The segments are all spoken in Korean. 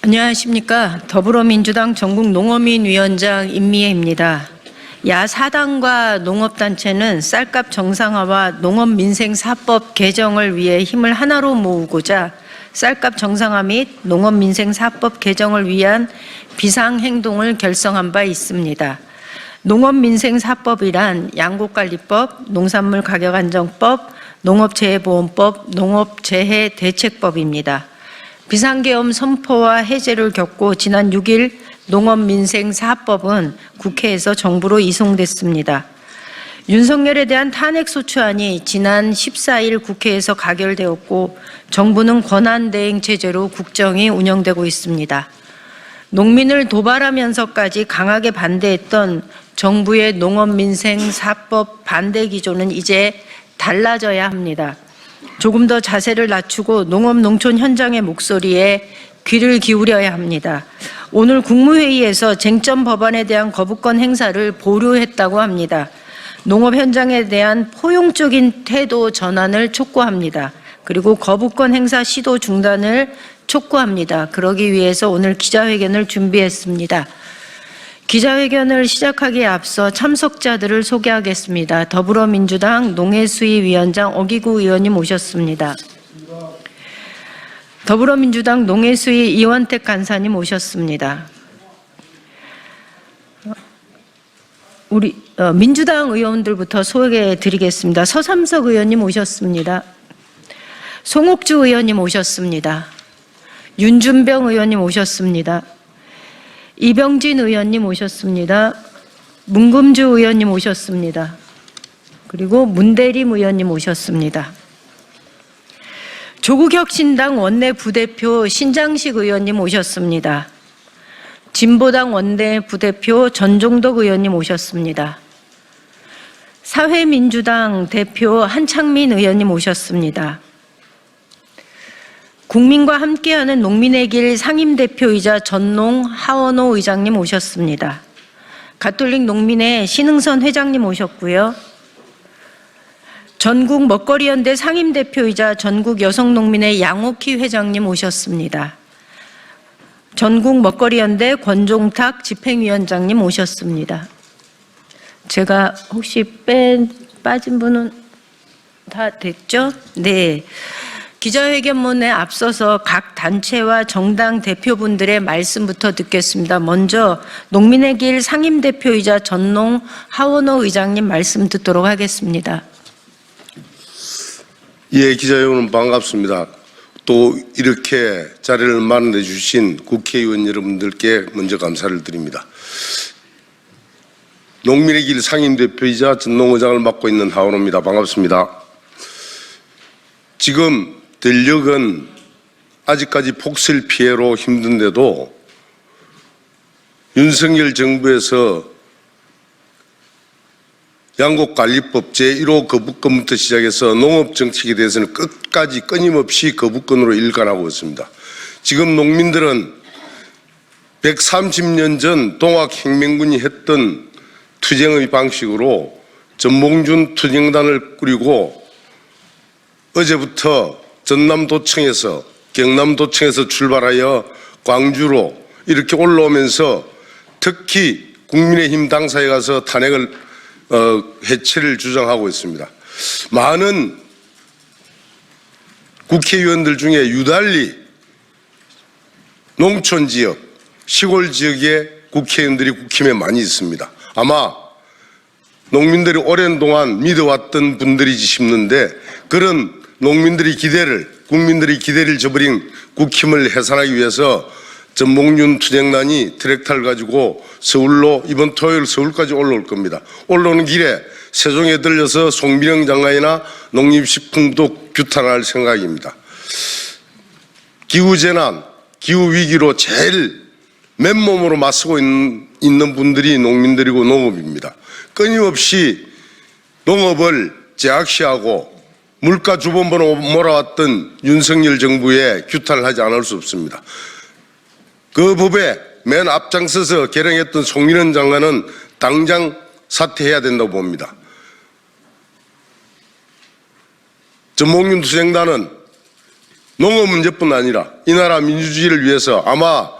안녕하십니까. 더불어민주당 전국농어민위원장 임미애입니다. 야4당과 농업단체는 쌀값 정상화와 농업민생사법 개정을 위해 힘을 하나로 모으고자 쌀값 정상화 및 농업민생사법 개정을 위한 비상행동을 결성한 바 있습니다. 농업민생사법이란 양곡관리법, 농산물가격안정법, 농업재해보험법, 농업재해대책법입니다. 비상계엄 선포와 해제를 겪고 지난 6일 농업민생사법은 국회에서 정부로 이송됐습니다. 윤석열에 대한 탄핵소추안이 지난 14일 국회에서 가결되었고 정부는 권한대행체제로 국정이 운영되고 있습니다. 농민을 도발하면서까지 강하게 반대했던 정부의 농업민생사법 반대 기조는 이제 달라져야 합니다. 조금 더 자세를 낮추고 농업 농촌 현장의 목소리에 귀를 기울여야 합니다. 오늘 국무회의에서 쟁점 법안에 대한 거부권 행사를 보류했다고 합니다. 농업 현장에 대한 포용적인 태도 전환을 촉구합니다. 그리고 거부권 행사 시도 중단을 촉구합니다. 그러기 위해서 오늘 기자회견을 준비했습니다. 기자회견을 시작하기에 앞서 참석자들을 소개하겠습니다. 더불어민주당 농해수위 위원장 어기구 의원님 오셨습니다. 더불어민주당 농해수위 이원택 간사님 오셨습니다. 우리 민주당 의원들부터 소개해 드리겠습니다. 서삼석 의원님 오셨습니다. 송옥주 의원님 오셨습니다. 윤준병 의원님 오셨습니다. 이병진 의원님 오셨습니다. 문금주 의원님 오셨습니다. 그리고 문대림 의원님 오셨습니다. 조국혁신당 원내 부대표 신장식 의원님 오셨습니다. 진보당 원내 부대표 전종덕 의원님 오셨습니다. 사회민주당 대표 한창민 의원님 오셨습니다. 국민과 함께하는 농민의 길 상임대표이자 전농 하원호 의장님 오셨습니다. 가톨릭 농민의 신흥선 회장님 오셨고요. 전국 먹거리연대 상임대표이자 전국 여성농민의 양옥희 회장님 오셨습니다. 전국 먹거리연대 권종탁 집행위원장님 오셨습니다. 제가 혹시 빠진 분은 다 됐죠? 네. 기자회견문에 앞서서 각 단체와 정당 대표분들의 말씀부터 듣겠습니다. 먼저 농민의 길 상임대표이자 전농 하원호 의장님 말씀 듣도록 하겠습니다. 예, 기자여러분 반갑습니다. 또 이렇게 자리를 마련해 주신 국회의원 여러분들께 먼저 감사를 드립니다. 농민의 길 상임대표이자 전농 의장을 맡고 있는 하원호입니다. 반갑습니다. 지금 전력은 아직까지 폭설 피해로 힘든데도 윤석열 정부에서 양곡관리법 제1호 거부권부터 시작해서 농업정책에 대해서는 끝까지 끊임없이 거부권으로 일관하고 있습니다. 지금 농민들은 130년 전 동학혁명군이 했던 투쟁의 방식으로 전봉준 투쟁단을 꾸리고 어제부터 전남도청에서 경남도청에서 출발하여 광주로 이렇게 올라오면서 특히 국민의힘 당사에 가서 탄핵을 해체를 주장하고 있습니다. 많은 국회의원들 중에 유달리 농촌지역, 시골지역의 국회의원들이 국힘에 많이 있습니다. 아마 농민들이 오랜 동안 믿어왔던 분들이지 싶는데 그런 농민들이 국민들이 기대를 저버린 국힘을 해산하기 위해서 전봉준 투쟁단이 트랙터를 가지고 이번 토요일 서울까지 올라올 겁니다. 올라오는 길에 세종에 들려서 송민영 장관이나 농림식품도 규탄할 생각입니다. 기후재난, 기후위기로 제일 맨몸으로 맞서고 있는 분들이 농민들이고 농업입니다. 끊임없이 농업을 제약시하고 물가 주범으로 몰아왔던 윤석열 정부에 규탄을 하지 않을 수 없습니다. 그 법에 맨 앞장서서 개정했던 송민원 장관은 당장 사퇴해야 된다고 봅니다. 전봉준 투쟁단은 농업 문제뿐 아니라 이 나라 민주주의를 위해서 아마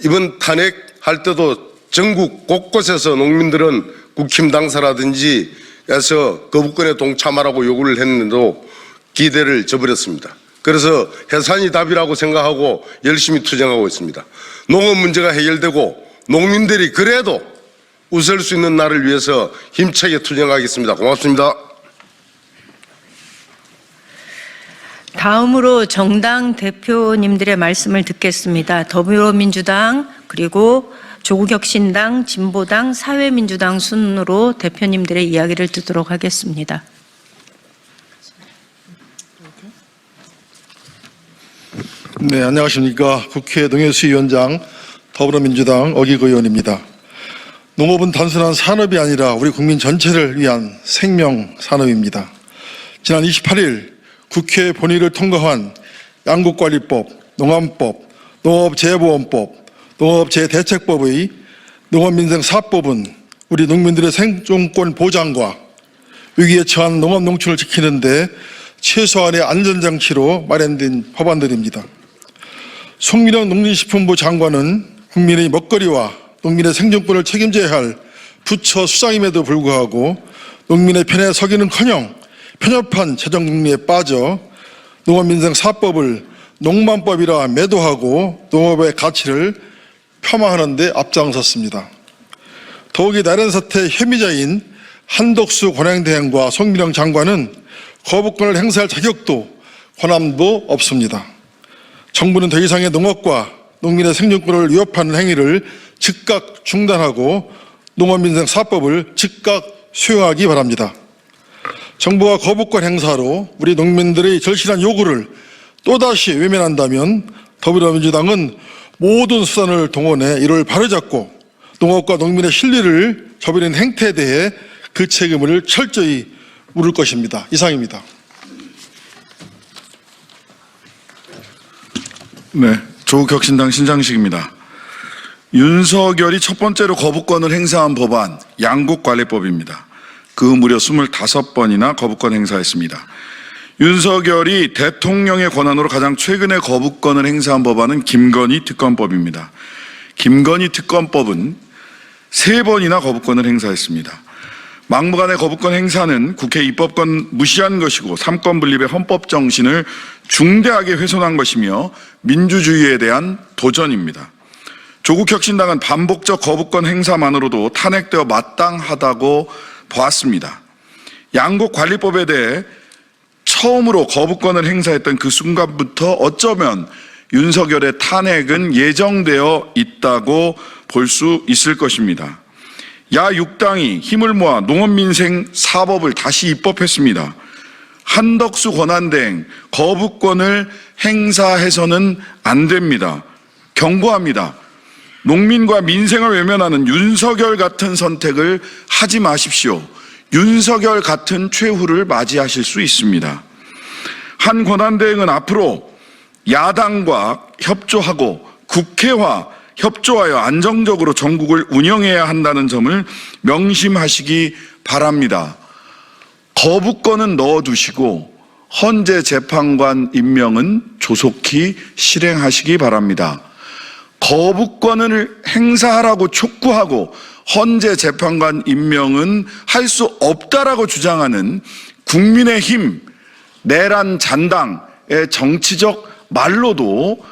이번 탄핵할 때도 전국 곳곳에서 농민들은 국힘 당사라든지 해서 거부권에 동참하라고 요구를 했는데도 기대를 저버렸습니다. 그래서 해산이 답이라고 생각하고 열심히 투쟁하고 있습니다. 농업 문제가 해결되고 농민들이 그래도 웃을 수 있는 날을 위해서 힘차게 투쟁하겠습니다. 고맙습니다. 다음으로 정당 대표님들의 말씀을 듣겠습니다. 더불어민주당 그리고 조국혁신당, 진보당, 사회민주당 순으로 대표님들의 이야기를 듣도록 하겠습니다. 네, 안녕하십니까. 국회 농해수위원장 더불어민주당 어기구 의원입니다. 농업은 단순한 산업이 아니라 우리 국민 전체를 위한 생명 산업입니다. 지난 28일 국회 본회의를 통과한 양국관리법, 농암법, 농업재해보험법, 농업재해대책법의 농업민생사법은 우리 농민들의 생존권 보장과 위기에 처한 농업농촌을 지키는 데 최소한의 안전장치로 마련된 법안들입니다. 송민영 농林식품부 장관은 국민의 먹거리와 농민의 생존권을 책임져야 할 부처 수장임에도 불구하고 농민의 편에 서기는커녕 편협한 재정 국리에 빠져 농업민생사법을 농만법이라 매도하고 농업의 가치를 폄하하는 데 앞장섰습니다. 더욱이 나련 사태 혐의자인 한덕수 권한대행과 송민영 장관은 거부권을 행사할 자격도 권한도 없습니다. 정부는 더 이상의 농업과 농민의 생존권을 위협하는 행위를 즉각 중단하고 농업민생사법을 즉각 수용하기 바랍니다. 정부가 거부권 행사로 우리 농민들의 절실한 요구를 또다시 외면한다면 더불어민주당은 모든 수단을 동원해 이를 바로잡고 농업과 농민의 실리를 저버리는 행태에 대해 그 책임을 철저히 물을 것입니다. 이상입니다. 네, 조국혁신당 신장식입니다. 윤석열이 첫 번째로 거부권을 행사한 법안 양국관리법입니다. 그 무려 25번이나 거부권 행사했습니다. 윤석열이 대통령의 권한으로 가장 최근에 거부권을 행사한 법안은 김건희 특검법입니다. 김건희 특검법은 3번이나 거부권을 행사했습니다. 막무가내 거부권 행사는 국회 입법권 무시한 것이고 삼권 분립의 헌법 정신을 중대하게 훼손한 것이며 민주주의에 대한 도전입니다. 조국혁신당은 반복적 거부권 행사만으로도 탄핵되어 마땅하다고 보았습니다. 양국관리법에 대해 처음으로 거부권을 행사했던 그 순간부터 어쩌면 윤석열의 탄핵은 예정되어 있다고 볼 수 있을 것입니다. 야6당이 힘을 모아 농업민생사법을 다시 입법했습니다. 한덕수 권한대행 거부권을 행사해서는 안 됩니다. 경고합니다. 농민과 민생을 외면하는 윤석열 같은 선택을 하지 마십시오. 윤석열 같은 최후를 맞이하실 수 있습니다. 한 권한대행은 앞으로 야당과 협조하고 국회와 협조하여 안정적으로 전국을 운영해야 한다는 점을 명심하시기 바랍니다. 거부권은 넣어두시고 헌재 재판관 임명은 조속히 실행하시기 바랍니다. 거부권을 행사하라고 촉구하고 헌재 재판관 임명은 할 수 없다라고 주장하는 국민의힘 내란 잔당의 정치적 말로도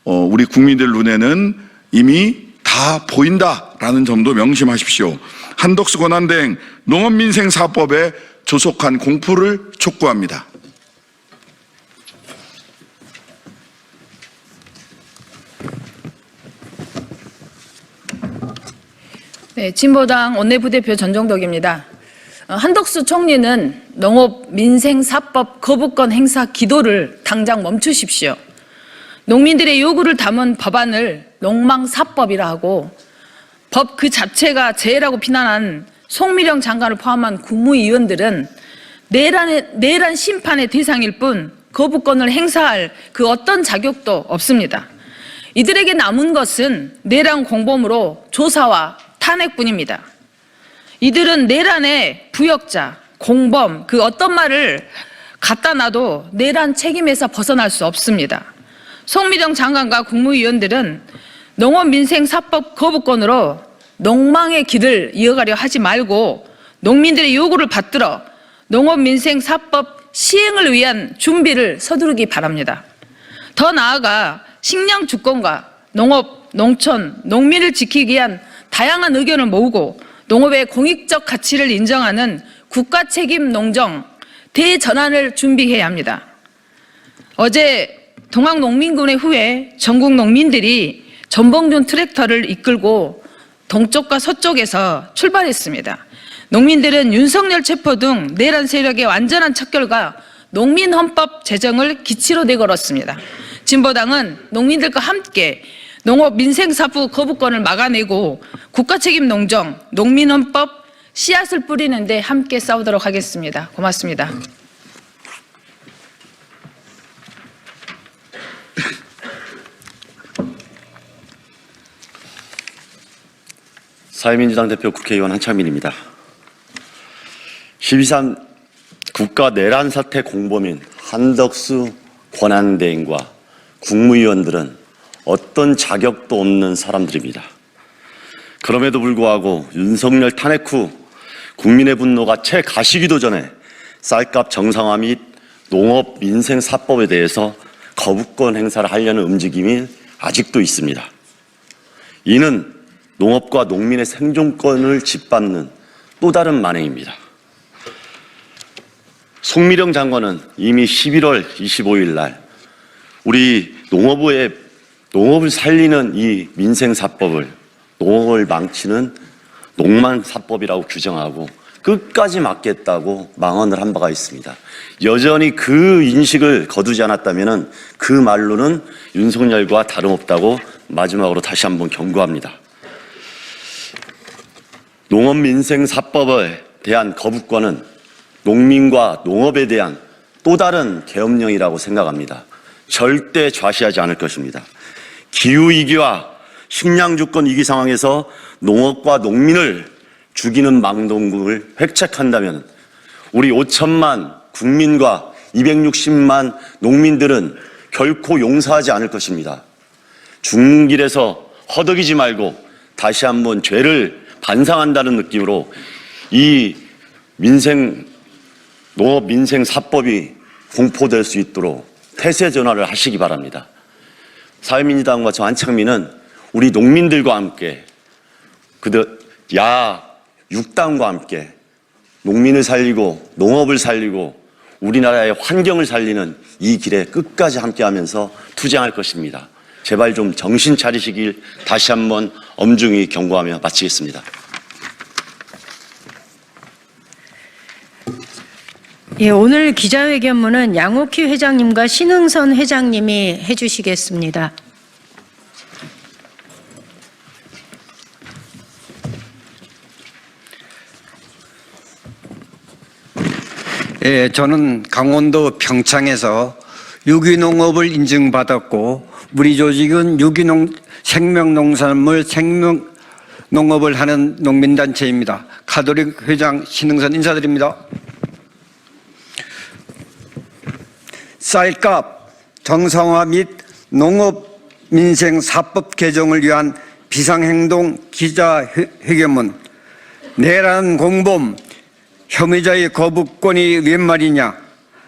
우리 국민들 눈에는 이미 다 보인다라는 점도 명심하십시오. 한덕수 권한대행 농업민생사법의 조속한 공포를 촉구합니다. 네, 진보당 원내부대표 전정덕입니다. 한덕수 총리는 농업민생사법 거부권 행사 기도를 당장 멈추십시오. 농민들의 요구를 담은 법안을 농망사법이라 하고 법 그 자체가 재해라고 비난한 송미령 장관을 포함한 국무위원들은 내란 심판의 대상일 뿐 거부권을 행사할 그 어떤 자격도 없습니다. 이들에게 남은 것은 내란 공범으로 조사와 탄핵뿐입니다. 이들은 내란의 부역자, 공범, 그 어떤 말을 갖다 놔도 내란 책임에서 벗어날 수 없습니다. 송미령 장관과 국무위원들은 농업민생사법 거부권으로 농망의 길을 이어가려 하지 말고 농민들의 요구를 받들어 농업민생사법 시행을 위한 준비를 서두르기 바랍니다. 더 나아가 식량 주권과 농업, 농촌, 농민을 지키기 위한 다양한 의견을 모으고 농업의 공익적 가치를 인정하는 국가 책임 농정 대전환을 준비해야 합니다. 어제 동학농민군의 후에 전국 농민들이 전봉준 트랙터를 이끌고 동쪽과 서쪽에서 출발했습니다. 농민들은 윤석열 체포 등 내란 세력의 완전한 척결과 농민헌법 제정을 기치로 내걸었습니다. 진보당은 농민들과 함께 농업 민생사부 거부권을 막아내고 국가책임 농정, 농민헌법 씨앗을 뿌리는 데 함께 싸우도록 하겠습니다. 고맙습니다. 사회민주당 대표 국회의원 한창민입니다. 12.3 국가 내란 사태 공범인 한덕수 권한대행과 국무위원들은 어떤 자격도 없는 사람들입니다. 그럼에도 불구하고 윤석열 탄핵 후 국민의 분노가 채 가시기도 전에 쌀값 정상화 및 농업 민생 사법에 대해서 거부권 행사를 하려는 움직임이 아직도 있습니다. 이는 농업과 농민의 생존권을 짓밟는 또 다른 만행입니다. 송미령 장관은 이미 11월 25일 날 우리 농업을 살리는 이 민생사법을 농업을 망치는 농만사법이라고 규정하고 끝까지 막겠다고 망언을 한 바가 있습니다. 여전히 그 인식을 거두지 않았다면 그 말로는 윤석열과 다름없다고 마지막으로 다시 한번 경고합니다. 농업민생사법에 대한 거부권은 농민과 농업에 대한 또 다른 계엄령이라고 생각합니다. 절대 좌시하지 않을 것입니다. 기후위기와 식량주권 위기 상황에서 농업과 농민을 죽이는 망동국을 획책한다면 우리 5천만 국민과 260만 농민들은 결코 용서하지 않을 것입니다. 죽는 길에서 허덕이지 말고 다시 한번 죄를 반성한다는 느낌으로 이 농업 민생 사법이 공포될 수 있도록 태세 전환을 하시기 바랍니다. 사회민주당과 저 한창민은 우리 농민들과 함께 야 6당과 함께 농민을 살리고 농업을 살리고 우리나라의 환경을 살리는 이 길에 끝까지 함께하면서 투쟁할 것입니다. 제발 좀 정신 차리시길 다시 한번 엄중히 경고하며 마치겠습니다. 예, 오늘 기자회견문은 양옥희 회장님과 신흥선 회장님이 해주시겠습니다. 예, 저는 강원도 평창에서 유기농업을 인증받았고 우리 조직은 유기농 생명농산물 생명농업을 하는 농민단체입니다. 가톨릭 회장 신흥선 인사드립니다. 쌀값 정상화 및 농업민생사법 개정을 위한 비상행동 기자회견문. 내란 공범 혐의자의 거부권이 웬 말이냐.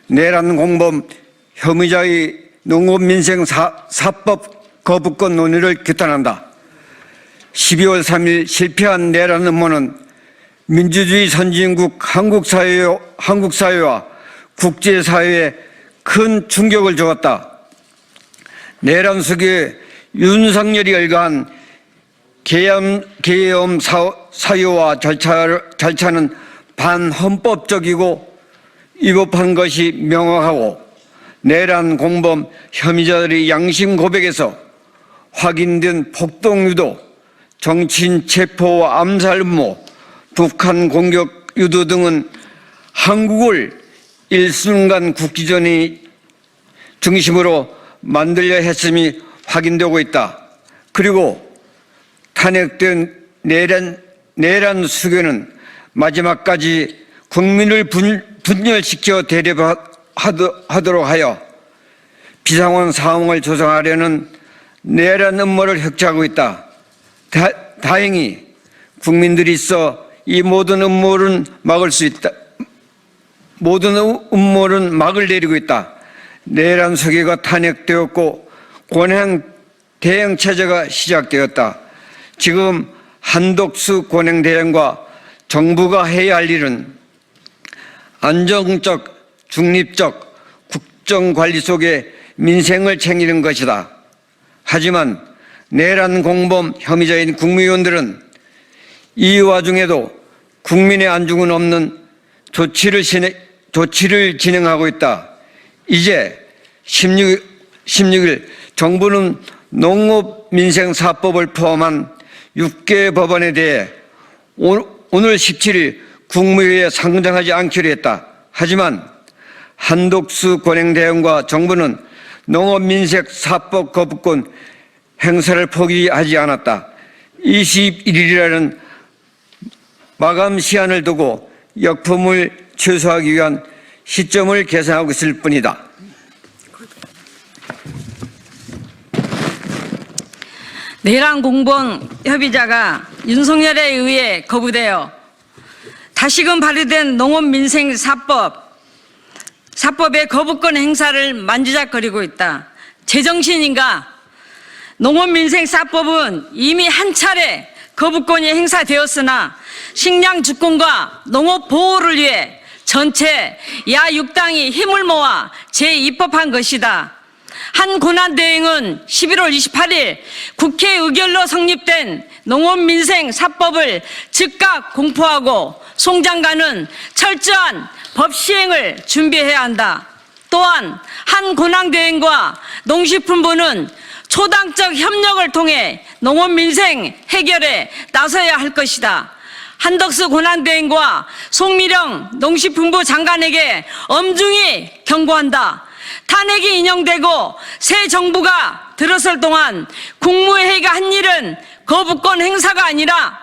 내란 공범 혐의자의 농업민생사법 거부권 논의를 규탄한다. 12월 3일 실패한 내란 음모는 민주주의 선진국 한국 사회와 국제사회에 큰 충격을 주었다. 내란 속에 윤석열이 열거한 계엄 사유와 절차는 반헌법적이고 위법한 것이 명확하고 내란 공범 혐의자들의 양심 고백에서 확인된 폭동 유도, 정치인 체포와 암살 음모, 북한 공격 유도 등은 한국을 일순간 국기전의 중심으로 만들려 했음이 확인되고 있다. 그리고 탄핵된 내란 수교는 마지막까지 국민을 분열시켜 대립하고 하도록 하여 비상원 상황을 조성하려는 내란 음모를 획취하고 있다. 다행히 국민들이 있어 이 모든 음모를 막을 수 있다. 모든 음모는 막을 내리고 있다. 내란 설계가 탄핵되었고 권행 대응 체제가 시작되었다. 지금 한덕수 권행 대행과 정부가 해야 할 일은 안정적, 중립적 국정 관리 속에 민생을 챙기는 것이다. 하지만 내란 공범 혐의자인 국무위원들은 이 와중에도 국민의 안중은 없는 조치를 진행하고 있다. 이제 16일 정부는 농업민생사법을 포함한 6개 법안에 대해 오늘 17일 국무회의에 상정하지 않기로 했다. 하지만 한독수 권행대행과 정부는 농업민생사법 거부권 행사를 포기하지 않았다. 21일이라는 마감 시한을 두고 역풍을 최소화하기 위한 시점을 계산하고 있을 뿐이다. 내란 공범 협의자가 윤석열에 의해 거부되어 다시금 발의된 농업민생사법의 거부권 행사를 만지작거리고 있다. 제정신인가? 농업민생사법은 이미 한 차례 거부권이 행사되었으나 식량 주권과 농업 보호를 위해 전체 야6당이 힘을 모아 재입법한 것이다. 한 고난대행은 11월 28일 국회 의결로 성립된 농업민생사법을 즉각 공포하고 송 장관은 철저한 법 시행을 준비해야 한다. 또한 한 고난대행과 농식품부는 초당적 협력을 통해 농업민생 해결에 나서야 할 것이다. 한덕수 고난대행과 송미령 농식품부 장관에게 엄중히 경고한다. 탄핵이 인용되고 새 정부가 들어설 동안 국무회의가 한 일은 거부권 행사가 아니라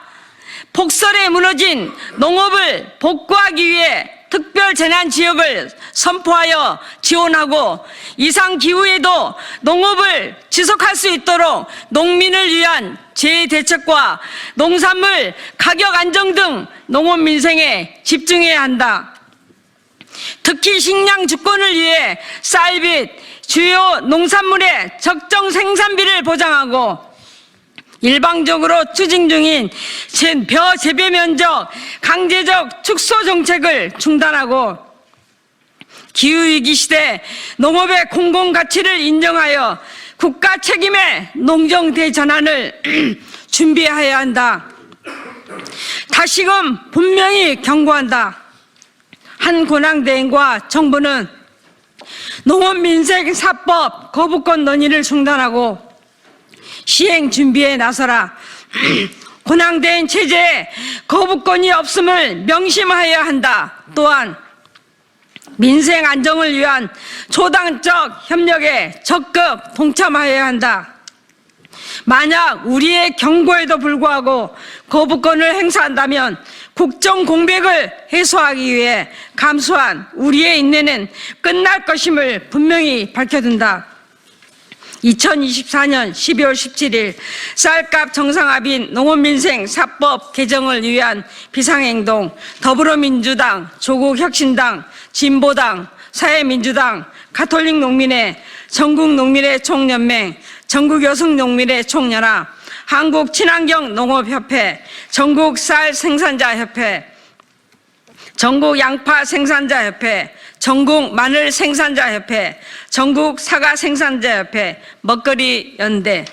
폭설에 무너진 농업을 복구하기 위해 특별재난지역을 선포하여 지원하고 이상기후에도 농업을 지속할 수 있도록 농민을 위한 재해대책과 농산물 가격 안정 등 농업민생에 집중해야 한다. 특히 식량 주권을 위해 쌀빛, 주요 농산물의 적정 생산비를 보장하고 일방적으로 추진 중인 벼 재배 면적 강제적 축소 정책을 중단하고 기후위기 시대 농업의 공공가치를 인정하여 국가 책임의 농정 대전환을 준비해야 한다. 다시금 분명히 경고한다. 한 고난대행과 정부는 농업민생사법 거부권 논의를 중단하고 시행 준비에 나서라. 고난대행 체제에 거부권이 없음을 명심하여야 한다. 또한 민생 안정을 위한 초당적 협력에 적극 동참하여야 한다. 만약 우리의 경고에도 불구하고 거부권을 행사한다면 국정 공백을 해소하기 위해 감수한 우리의 인내는 끝날 것임을 분명히 밝혀둔다. 2024년 12월 17일 쌀값 정상합의 농업민생사법 개정을 위한 비상행동 더불어민주당, 조국혁신당, 진보당, 사회민주당, 가톨릭농민회, 전국농민회 총연맹, 전국여성농민회 총연합, 한국친환경농업협회, 전국쌀생산자협회, 전국양파생산자협회, 전국마늘생산자협회, 전국사과생산자협회, 먹거리연대,